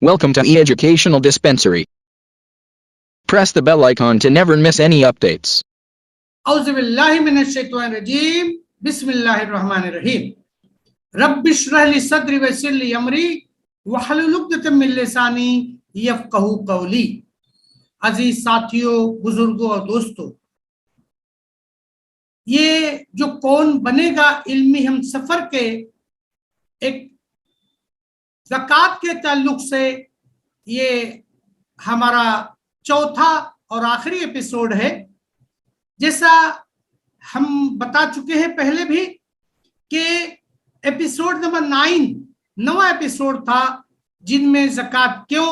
Welcome to E-Educational Dispensary. Press the bell icon to never miss any updates. اعوذ باللہ من الشیطان الرجیم بسم اللہ الرحمن الرحیم رب اشرح لی صدری ویسر لی امری واحلل عقدۃ من لسانی یفقہوا قولی۔ عزیز ساتھیوں، بزرگوں اور دوستوں، یہ جو کون بنے گا علمی ہم سفر کے ایک زکوٰۃ کے تعلق سے یہ ہمارا چوتھا اور آخری ایپیسوڈ ہے۔ جیسا ہم بتا چکے ہیں پہلے بھی کہ ایپیسوڈ نمبر 9 نواں ایپیسوڈ تھا، جن میں زکوٰۃ کیوں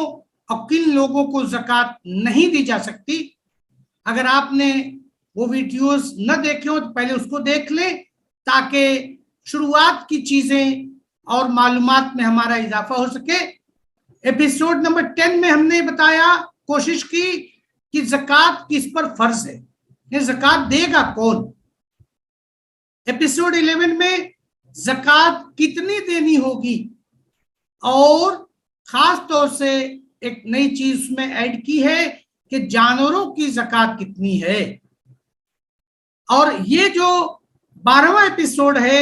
اور کن لوگوں کو زکوٰۃ نہیں دی جا سکتی۔ اگر آپ نے وہ ویڈیوز نہ دیکھے ہو تو پہلے اس کو دیکھ لیں تاکہ شروعات کی چیزیں اور معلومات میں ہمارا اضافہ ہو سکے۔ ایپیسوڈ نمبر 10 میں ہم نے بتایا، کوشش کی کہ زکوٰۃ کس پر فرض ہے، یہ زکوٰۃ دے گا کون۔ ایپیسوڈ 11 میں زکوٰۃ کتنی دینی ہوگی اور خاص طور سے ایک نئی چیز اس میں ایڈ کی ہے کہ جانوروں کی زکوٰۃ کتنی ہے۔ اور یہ جو 12واں ایپیسوڈ ہے،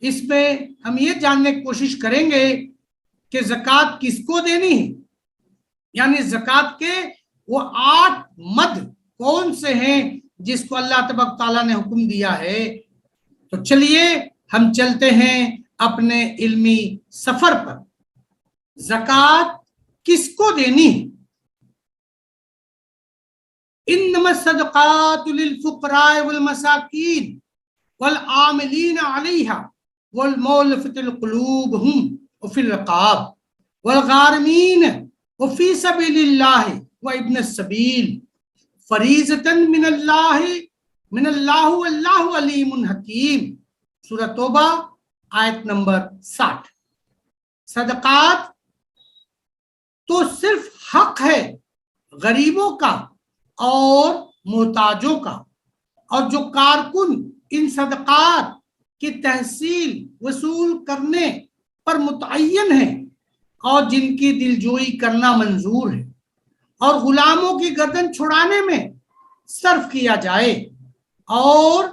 اس میں ہم یہ جاننے کی کوشش کریں گے کہ زکوٰۃ کس کو دینی ہے، یعنی زکوٰۃ کے وہ 8 مد کون سے ہیں جس کو اللہ تبارک تعالیٰ نے حکم دیا ہے۔ تو چلیے ہم چلتے ہیں اپنے علمی سفر پر۔ زکوٰۃ کس کو دینی ہے؟ انما الصدقات للفقراء والمساکین والعاملین علیہا والمؤلفۃ قلوبہم وفی الرقاب والغارمین وفی سبیل اللہ وابن السبیل فریضۃ من اللہ واللہ علیم حکیم۔ سورہ توبہ آیت نمبر 60۔ صدقات تو صرف حق ہے غریبوں کا اور محتاجوں کا، اور جو کارکن ان صدقات کی تحصیل وصول کرنے پر متعین ہیں اور جن کی دلجوئی کرنا منظور ہے، اور غلاموں کی گردن چھڑانے میں صرف کیا جائے، اور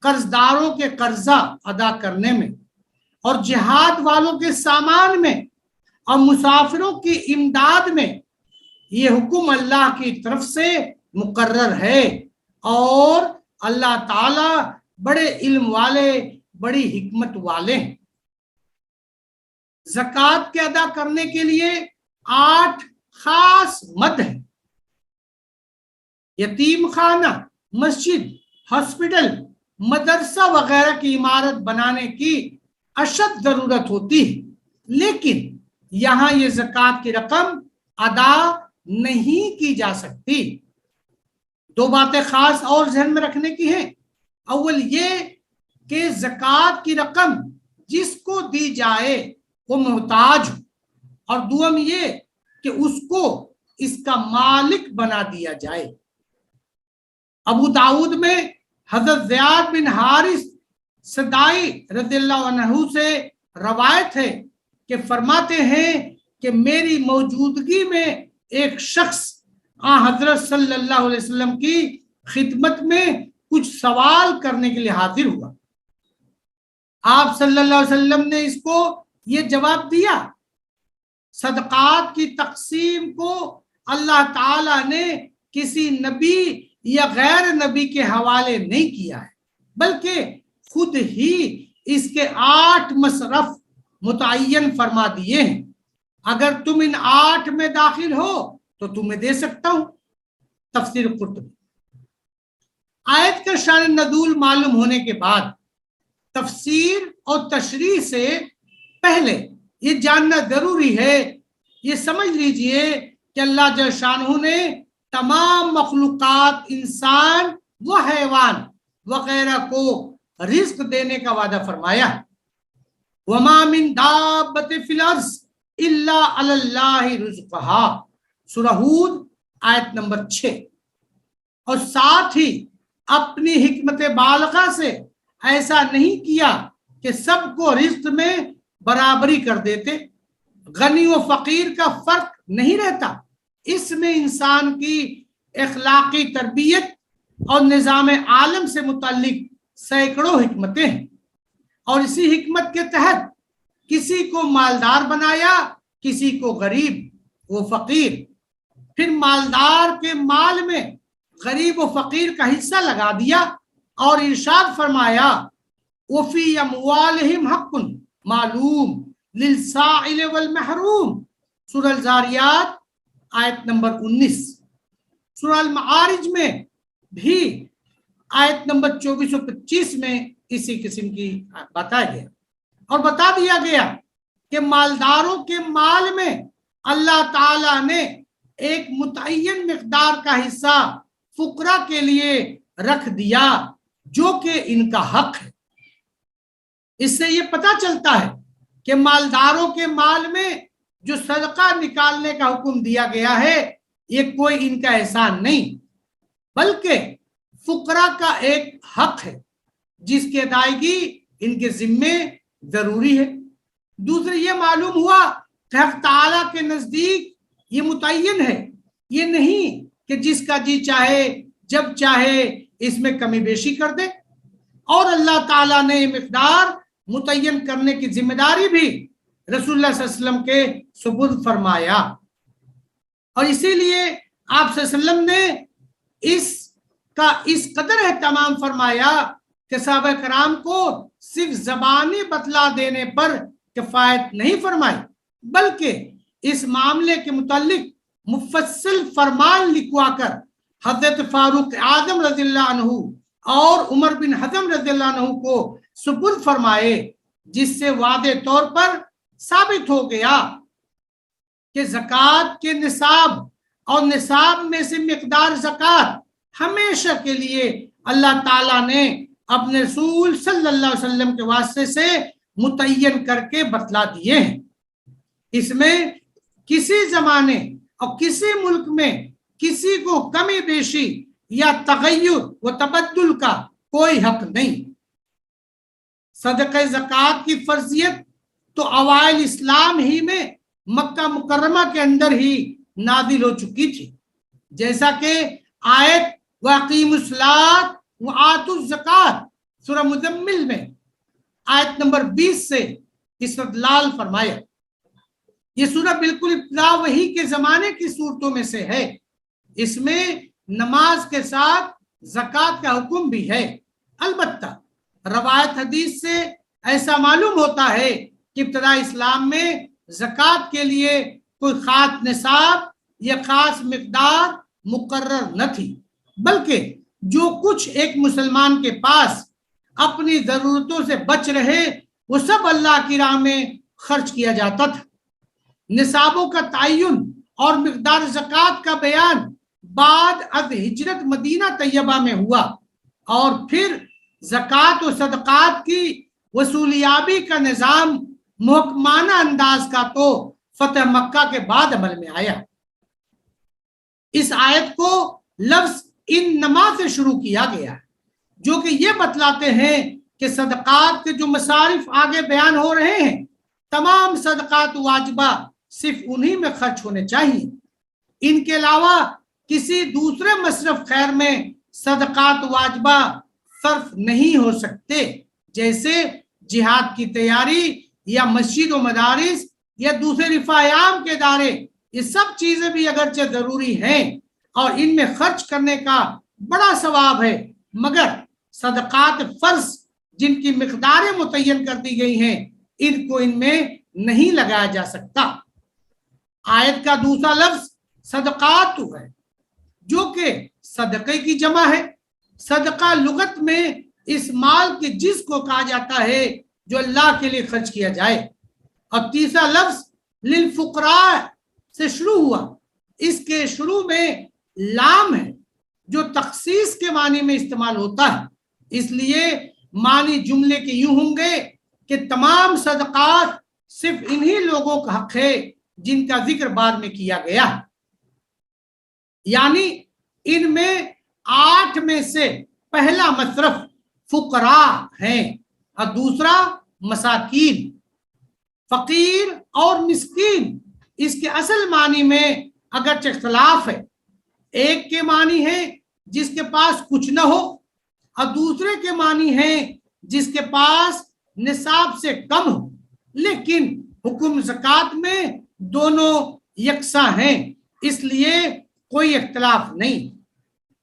قرض داروں کے قرضہ ادا کرنے میں، اور جہاد والوں کے سامان میں، اور مسافروں کی امداد میں، یہ حکم اللہ کی طرف سے مقرر ہے، اور اللہ تعالی بڑے علم والے، بڑی حکمت والے ہیں۔ زکوٰۃ کے ادا کرنے کے لیے 8 خاص مد ہیں۔ یتیم خانہ، مسجد، ہاسپٹل، مدرسہ وغیرہ کی عمارت بنانے کی اشد ضرورت ہوتی ہے، لیکن یہاں یہ زکوٰۃ کی رقم ادا نہیں کی جا سکتی۔ 2 باتیں خاص اور ذہن میں رکھنے کی ہیں۔ اول یہ کہ زکوٰۃ کی رقم جس کو دی جائے وہ محتاج ہو، اور دوم یہ کہ اس کو اس کا مالک بنا دیا جائے۔ ابو داؤد میں حضرت زیاد بن حارث صدائی رضی اللہ عنہ سے روایت ہے کہ فرماتے ہیں کہ میری موجودگی میں ایک شخص حضرت صلی اللہ علیہ وسلم کی خدمت میں کچھ سوال کرنے کے لیے حاضر ہوا۔ آپ صلی اللہ علیہ وسلم نے اس کو یہ جواب دیا، صدقات کی تقسیم کو اللہ تعالیٰ نے کسی نبی یا غیر نبی کے حوالے نہیں کیا ہے، بلکہ خود ہی اس کے 8 مصرف متعین فرما دیے ہیں۔ اگر تم ان 8 میں داخل ہو تو تمہیں دے سکتا ہوں۔ تفسیر قرطبی۔ آیت کا شان نزول معلوم ہونے کے بعد تفسیر اور تشریح سے پہلے یہ جاننا ضروری ہے، یہ سمجھ لیجئے کہ اللہ جل شانہ نے تمام مخلوقات، انسان و حیوان وغیرہ کو رزق دینے کا وعدہ فرمایا۔ وَمَا مِن دَابَّةٍ فِي الْأَرْضِ إِلَّا عَلَى اللَّهِ رِزْقُهَا۔ سورہ ہود آیت نمبر 6۔ اور ساتھ ہی اپنی حکمت بالغہ سے ایسا نہیں کیا کہ سب کو رزق میں برابری کر دیتے، غنی و فقیر کا فرق نہیں رہتا، اس میں انسان کی اخلاقی تربیت اور نظام عالم سے متعلق سینکڑوں حکمتیں ہیں، اور اسی حکمت کے تحت کسی کو مالدار بنایا، کسی کو غریب و فقیر، پھر مالدار کے مال میں غریب و فقیر کا حصہ لگا دیا اور ارشاد فرمایا وفی اموالہم حق معلوم للسائل والمحروم، سورہ الزاریات آیت نمبر 19۔ سورہ المعارج میں بھی آیت نمبر 24 و 25 میں اسی قسم کی بتایا گیا اور بتا دیا گیا کہ مالداروں کے مال میں اللہ تعالیٰ نے ایک متعین مقدار کا حصہ فقراء کے لیے رکھ دیا جو کہ ان کا حق ہے۔ اس سے یہ پتہ چلتا ہے کہ مالداروں کے مال میں جو صدقہ نکالنے کا حکم دیا گیا ہے یہ کوئی ان کا احسان نہیں، بلکہ فقراء کا ایک حق ہے جس کی ادائیگی ان کے ذمے ضروری ہے۔ دوسرے یہ معلوم ہوا کہ حق تعالیٰ کے نزدیک یہ متعین ہے، یہ نہیں کہ جس کا جی چاہے جب چاہے اس میں کمی بیشی کر دے، اور اللہ تعالیٰ نے یہ مقدار متعین کرنے کی ذمہ داری بھی رسول اللہ صلی اللہ علیہ وسلم کے سپرد فرمایا، اور اسی لیے آپ صلی اللہ علیہ وسلم نے اس قدر اہتمام فرمایا کہ صحابہ کرام کو صرف زبانی بتلا دینے پر کفایت نہیں فرمائی، بلکہ اس معاملے کے متعلق مفصل فرمان لکھوا کر حضرت فاروق اعظم رضی اللہ عنہ اور عمر بن حزم رضی اللہ عنہ کو سپرد فرمائے، جس سے واضح طور پر ثابت ہو گیا کہ زکوٰۃ کے نصاب اور نصاب میں سے مقدار زکوٰۃ ہمیشہ کے لیے اللہ تعالیٰ نے اپنے رسول صلی اللہ علیہ وسلم کے واسطے سے متعین کر کے بتلا دیے ہیں۔ اس میں کسی زمانے اور کسی ملک میں کسی کو کمی بیشی یا تغیر و تبدل کا کوئی حق نہیں۔ صدقہ زکوٰۃ کی فرضیت تو اوائل اسلام ہی میں مکہ مکرمہ کے اندر ہی نازل ہو چکی تھی، جیسا کہ آیت وَأَقِیمُوا الصَّلَاةَ وَآتُوا الزَّکَاةَ سورہ مزمل میں آیت نمبر 20 سے استدلال فرمایا۔ یہ سورہ بالکل ابتدا وحی کے زمانے کی صورتوں میں سے ہے، اس میں نماز کے ساتھ زکوٰۃ کا حکم بھی ہے۔ البتہ روایت حدیث سے ایسا معلوم ہوتا ہے کہ ابتدا اسلام میں زکوٰۃ کے لیے کوئی خاص نصاب یا خاص مقدار مقرر نہ تھی، بلکہ جو کچھ ایک مسلمان کے پاس اپنی ضرورتوں سے بچ رہے وہ سب اللہ کی راہ میں خرچ کیا جاتا تھا۔ نصابوں کا تعین اور مقدار زکوٰۃ کا بیان بعد از ہجرت مدینہ طیبہ میں ہوا، اور پھر زکوٰۃ و صدقات کی وصولیابی کا نظام محکمانہ انداز کا تو فتح مکہ کے بعد عمل میں آیا۔ اس آیت کو لفظ انما سے شروع کیا گیا ہے، جو کہ یہ بتلاتے ہیں کہ صدقات کے جو مصارف آگے بیان ہو رہے ہیں تمام صدقات واجبہ صرف انہی میں خرچ ہونے چاہیے، ان کے علاوہ کسی دوسرے مصرف خیر میں صدقات واجبہ صرف نہیں ہو سکتے، جیسے جہاد کی تیاری یا مسجد و مدارس یا دوسرے رفاہ عام کے ادارے، یہ سب چیزیں بھی اگرچہ ضروری ہیں اور ان میں خرچ کرنے کا بڑا ثواب ہے، مگر صدقات فرض جن کی مقداریں متعین کر دی گئی ہیں ان کو ان میں نہیں لگایا جا سکتا۔ آیت کا دوسرا لفظ صدقات ہے، جو کہ صدقے کی جمع ہے۔ صدقہ لغت میں اس مال کے جس کو کہا جاتا ہے جو اللہ کے لیے خرچ کیا جائے۔ اور تیسرا لفظ للفقراء سے شروع ہوا، اس کے شروع میں لام ہے جو تخصیص کے معنی میں استعمال ہوتا ہے، اس لیے معنی جملے کے یوں ہوں گے کہ تمام صدقات صرف انہی لوگوں کا حق ہے جن کا ذکر بعد میں کیا گیا، یعنی ان میں 8 میں سے پہلا مصرف فقراء ہیں اور دوسرا مساکین۔ فقیر اور مسکین اس کے اصل معنی میں اگرچہ اختلاف ہے. ایک کے معنی ہے جس کے پاس کچھ نہ ہو اور دوسرے کے معنی ہے جس کے پاس نصاب سے کم ہو، لیکن حکم زکوٰۃ میں دونوں یکساں ہیں، اس لیے کوئی اختلاف نہیں.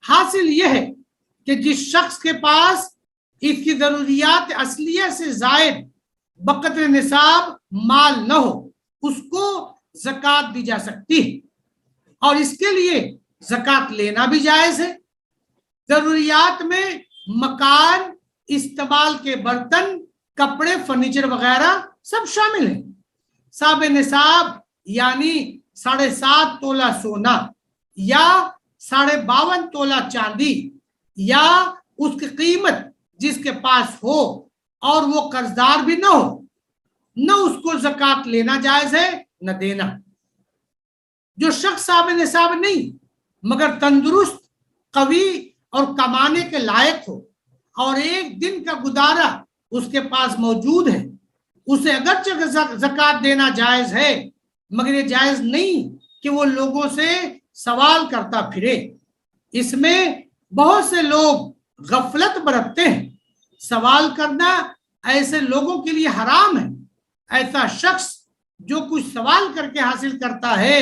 حاصل یہ ہے کہ جس شخص کے پاس اس کی ضروریات اصلیہ سے زائد بقدر نصاب مال نہ ہو اس کو زکوٰۃ دی جا سکتی ہے، اور اس کے لیے زکوٰۃ لینا بھی جائز ہے. ضروریات میں مکان، استعمال کے برتن، کپڑے، فرنیچر وغیرہ سب شامل ہیں. صاحب نصاب یعنی 7.5 تولہ سونا یا 52.5 تولہ چاندی یا اس کی قیمت جس کے پاس ہو اور وہ قرضدار بھی نہ ہو، نہ اس کو زکوٰۃ لینا جائز ہے نہ دینا. جو شخص صاحب نصاب نہیں مگر تندرست، قوی اور کمانے کے لائق ہو اور ایک دن کا گزارا اس کے پاس موجود ہے، اسے اگرچہ زکوٰۃ دینا جائز ہے مگر یہ جائز نہیں کہ وہ لوگوں سے سوال کرتا پھرے. اس میں بہت سے لوگ غفلت برتتے ہیں. سوال کرنا ایسے لوگوں کے لیے حرام ہے. ایسا شخص جو کچھ سوال کر کے حاصل کرتا ہے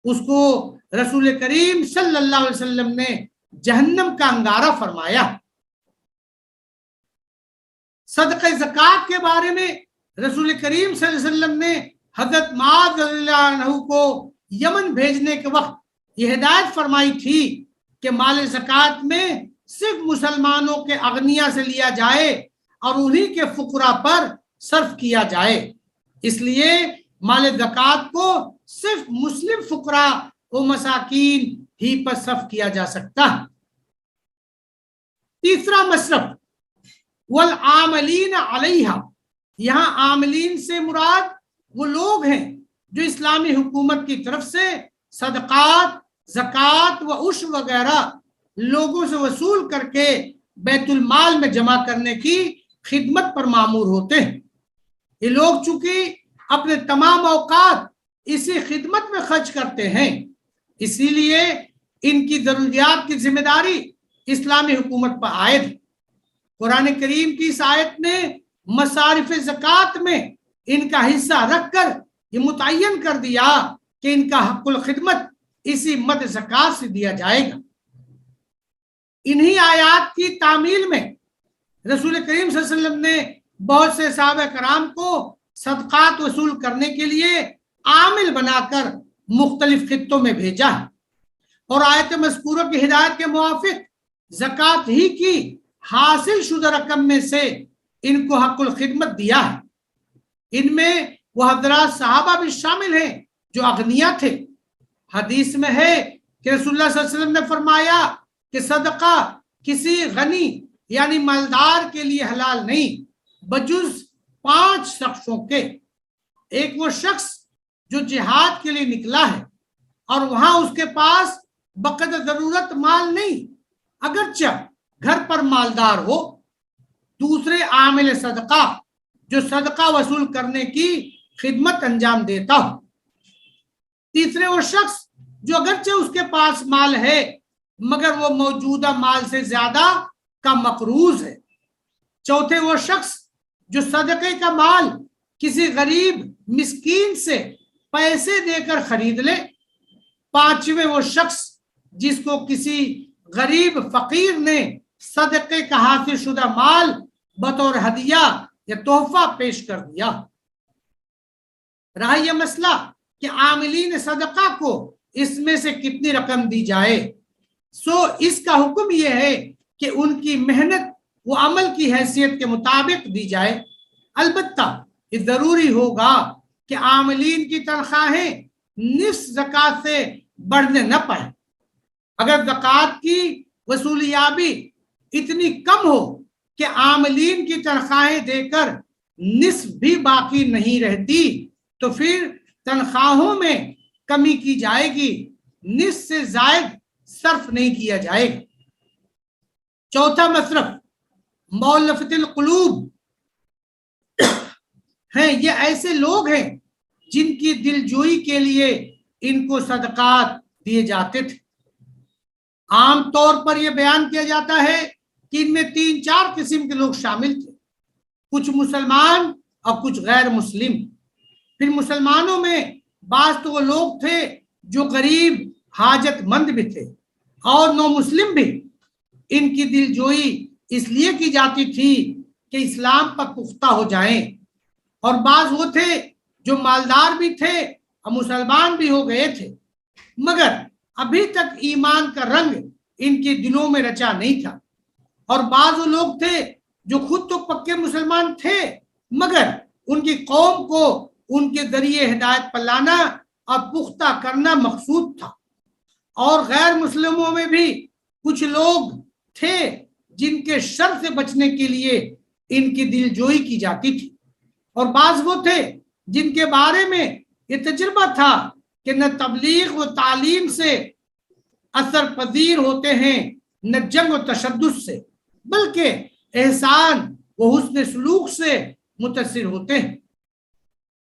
اس کو رسول کریم صلی اللہ علیہ وسلم نے جہنم کا انگارہ فرمایا. صدقہ زکوٰۃ کے بارے میں رسول کریم صلی اللہ علیہ وسلم نے حضرت معاذ رضی اللہ عنہ کو یمن بھیجنے کے وقت یہ ہدایت فرمائی تھی کہ مال زکوٰۃ میں صرف مسلمانوں کے اغنیاء سے لیا جائے اور انہی کے فقراء پر صرف کیا جائے. اس لیے مال زکوٰۃ کو صرف مسلم فقراء و مساکین ہی پر صرف کیا جا سکتا. تیسرا مصرف والعاملین علیہا، یہاں عاملین سے مراد وہ لوگ ہیں جو اسلامی حکومت کی طرف سے صدقات، زکوٰۃ و عشر وغیرہ لوگوں سے وصول کر کے بیت المال میں جمع کرنے کی خدمت پر مامور ہوتے ہیں. یہ لوگ چونکہ اپنے تمام اوقات اسی خدمت میں خرچ کرتے ہیں، اسی لیے ان کی ضروریات کی ذمہ داری اسلامی حکومت پر عائد ہے. قرآن کریم کی اس آیت نے مصارف زکوٰۃ میں ان کا حصہ رکھ کر یہ متعین کر دیا کہ ان کا حق الخدمت اسی مد زکوٰۃ سے دیا جائے گا. انہی آیات کی تعمیل میں رسول کریم صلی اللہ علیہ وسلم نے بہت سے صحابہ کرام کو صدقات وصول کرنے کے لیے عامل بنا کر مختلف خطوں میں بھیجا ہے، اور آیت مذکورہ کی ہدایت کے موافق زکوٰۃ ہی کی حاصل شدہ رقم میں سے ان کو حق الخدمت دیا ہے. ان میں وہ حضرات صحابہ بھی شامل ہیں جو اغنیاء تھے. حدیث میں ہے کہ رسول اللہ صلی اللہ علیہ وسلم نے فرمایا کہ صدقہ کسی غنی یعنی مالدار کے لیے حلال نہیں بجز 5 شخصوں کے. ایک وہ شخص جو جہاد کے لیے نکلا ہے اور وہاں اس کے پاس بقدر ضرورت مال نہیں اگرچہ گھر پر مالدار ہو. دوسرے عامل صدقہ جو صدقہ وصول کرنے کی خدمت انجام دیتا ہو. تیسرے وہ شخص جو اگرچہ اس کے پاس مال ہے مگر وہ موجودہ مال سے زیادہ کا مقروض ہے. چوتھے وہ شخص جو صدقے کا مال کسی غریب مسکین سے پیسے دے کر خرید لے. پانچویں وہ شخص جس کو کسی غریب فقیر نے صدقے کا حاصل شدہ مال بطور ہدیہ یا تحفہ پیش کر دیا. رہا یہ مسئلہ کہ عاملین صدقہ کو اس میں سے کتنی رقم دی جائے، سو اس کا حکم یہ ہے کہ ان کی محنت وہ عمل کی حیثیت کے مطابق دی جائے. البتہ یہ ضروری ہوگا کہ عاملین کی تنخواہیں نصف زکوٰۃ سے بڑھنے نہ پائیں. اگر زکوٰۃ کی وصولیابی اتنی کم ہو کہ عاملین کی تنخواہیں دے کر نصف بھی باقی نہیں رہتی تو پھر تنخواہوں میں کمی کی جائے گی، نصف سے زائد صرف نہیں کیا جائے گا. چوتھا مصرف مؤلفۃ القلوب، ہیں یہ ایسے لوگ ہیں جن کی دلجوئی کے لیے ان کو صدقات دیے جاتے تھے۔ عام طور پر یہ بیان کیا جاتا ہے کہ ان میں 3-4 قسم کے لوگ شامل تھے، کچھ مسلمان اور کچھ غیر مسلم۔ پھر مسلمانوں میں بعض تو وہ لوگ تھے جو غریب حاجت مند بھی تھے، اور نو مسلم بھی۔ ان کی دلجوئی اس لیے کی جاتی تھی کہ اسلام پر پختہ ہو جائیں، اور بعض وہ تھے جو مالدار بھی تھے اور مسلمان بھی ہو گئے تھے، مگر ابھی تک ایمان کا رنگ ان کے دلوں میں رچا نہیں تھا۔ اور بعض وہ لوگ تھے جو خود تو پکے مسلمان تھے، مگر ان کی قوم کو ان کے ذریعے ہدایت پر لانا اور پختہ کرنا مقصود تھا۔ اور غیر مسلموں میں بھی کچھ لوگ تھے جن کے شر سے بچنے کے لیے ان کی دلجوئی کی جاتی تھی، اور بعض وہ تھے جن کے بارے میں یہ تجربہ تھا کہ نہ تبلیغ و تعلیم سے اثر پذیر ہوتے ہیں، نہ جنگ و تشدد سے، بلکہ احسان و حسن سلوک سے متاثر ہوتے ہیں۔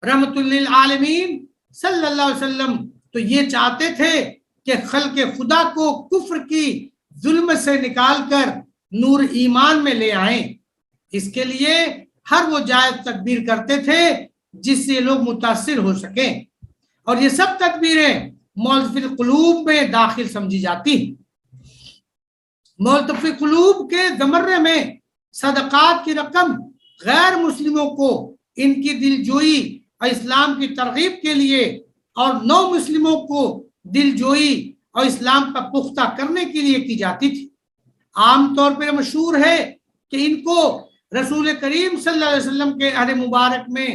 رحمت للعالمین صلی اللہ علیہ وسلم تو یہ چاہتے تھے کہ خلق خدا کو کفر کی ظلم سے نکال کر نور ایمان میں لے آئیں۔ اس کے لیے ہر وہ جائز تدبیر کرتے تھے جس سے لوگ متاثر ہو سکیں، اور یہ سب تدبیریں مؤلف القلوب میں داخل سمجھی جاتی ہیں۔ مؤلف القلوب کے زمرے میں صدقات کی رقم غیر مسلموں کو ان کی دلجوئی اور اسلام کی ترغیب کے لیے، اور نو مسلموں کو دلجوئی اور اسلام پر پختہ کرنے کے لیے کی جاتی تھی۔ عام طور پر مشہور ہے کہ ان کو رسول کریم صلی اللہ علیہ وسلم کے عہد مبارک میں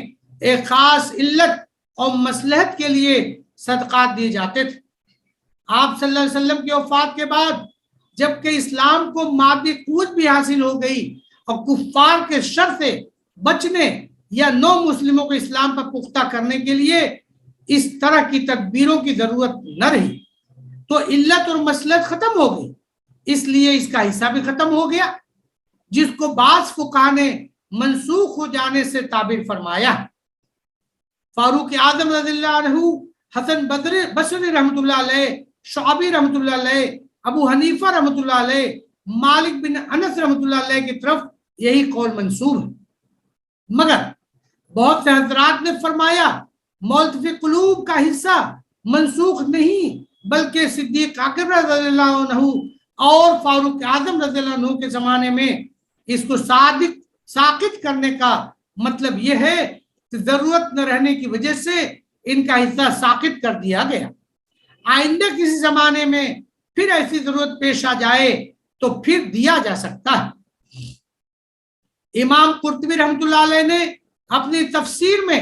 ایک خاص علت اور مصلحت کے لیے صدقات دیے جاتے تھے۔ آپ صلی اللہ علیہ وسلم کی وفات کے بعد جبکہ اسلام کو مادی قوت بھی حاصل ہو گئی اور کفار کے شر سے بچنے یا نو مسلموں کو اسلام پر پختہ کرنے کے لیے اس طرح کی تدبیروں کی ضرورت نہ رہی، تو علت اور مصلحت ختم ہو گئی، اس لیے اس کا حصہ بھی ختم ہو گیا، جس کو بعض فقہا نے منسوخ ہو جانے سے تعبیر فرمایا۔ فاروق اعظم رضی اللہ عنہ، حسن بصری رحمۃ اللہ علیہ، شعبی رحمۃ اللہ علیہ، ابو حنیفہ رحمۃ اللہ علیہ، مالک بن انس رحمۃ اللہ علیہ کی طرف یہی قول منسوب ہے، مگر بہت سے حضرات نے فرمایا مؤلف قلوب کا حصہ منسوخ نہیں، بلکہ صدیق اکبر رضی اللہ عنہ اور فاروق اعظم رضی اللہ عنہ کے زمانے میں اس کو ساقط کرنے کا مطلب یہ ہے کہ ضرورت نہ رہنے کی وجہ سے ان کا حصہ ساقط کر دیا گیا۔ آئندہ کسی زمانے میں پھر ایسی ضرورت پیش آ جائے تو پھر دیا جا سکتا ہے۔ امام قرطبی رحمۃ اللہ علیہ نے اپنی تفسیر میں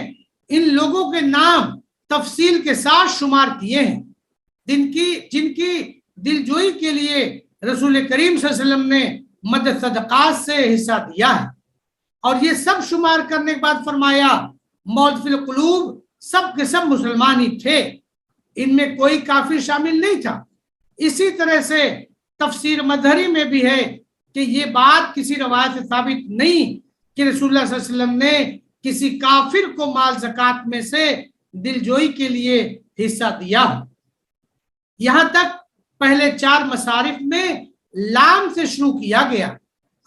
ان لوگوں کے نام تفصیل کے ساتھ شمار کیے ہیں جن کی دلجوئی کے لیے رسول کریم صلی اللہ علیہ وسلم نے مدد صدقات سے حصہ دیا ہے، اور یہ سب شمار کرنے کے بعد فرمایا مؤلف القلوب سب کے سب مسلمان ہی تھے، ان میں کوئی کافر شامل نہیں تھا۔ اسی طرح سے تفسیر مظہری میں بھی ہے کہ یہ بات کسی روایت سے ثابت نہیں کہ رسول اللہ صلی اللہ علیہ وسلم نے کسی کافر کو مال زکوٰۃ میں سے دلجوئی کے لیے حصہ دیا۔ یہاں تک پہلے 4 مصارف میں لام سے شروع کیا گیا،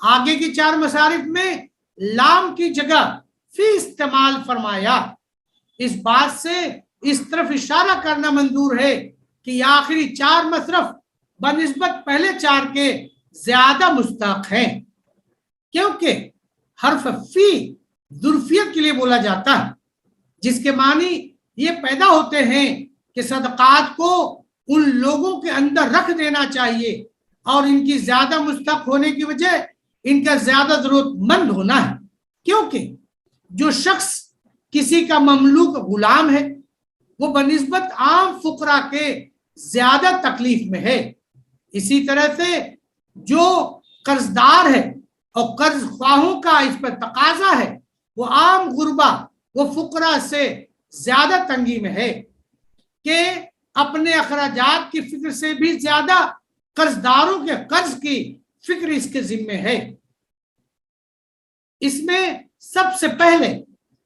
آگے کی 4 مصارف میں لام کی جگہ فی استعمال فرمایا۔ اس بات سے اس طرف اشارہ کرنا منظور ہے کہ یہ آخری 4 مصرف بنسبت پہلے 4 کے زیادہ مستحق ہیں، کیونکہ حرف فی ظرفیت کے لیے بولا جاتا ہے، جس کے معنی یہ پیدا ہوتے ہیں کہ صدقات کو ان لوگوں کے اندر رکھ دینا چاہیے، اور ان کی زیادہ مستحق ہونے کی وجہ ان کا زیادہ ضرورت مند ہونا ہے، کیونکہ جو شخص کسی کا مملوک غلام ہے وہ بنسبت عام فقراء کے زیادہ تکلیف میں ہے۔ اسی طرح سے جو قرض دار ہے اور قرض خواہوں کا اس پر تقاضا ہے وہ عام غربا وہ فقراء سے زیادہ تنگی میں ہے، کہ اپنے اخراجات کی فکر سے بھی زیادہ قرض داروں کے قرض کی فکر اس کے ذمہ ہے۔ اس میں سب سے پہلے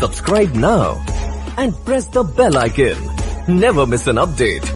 Subscribe now and press the bell icon. Never miss an update.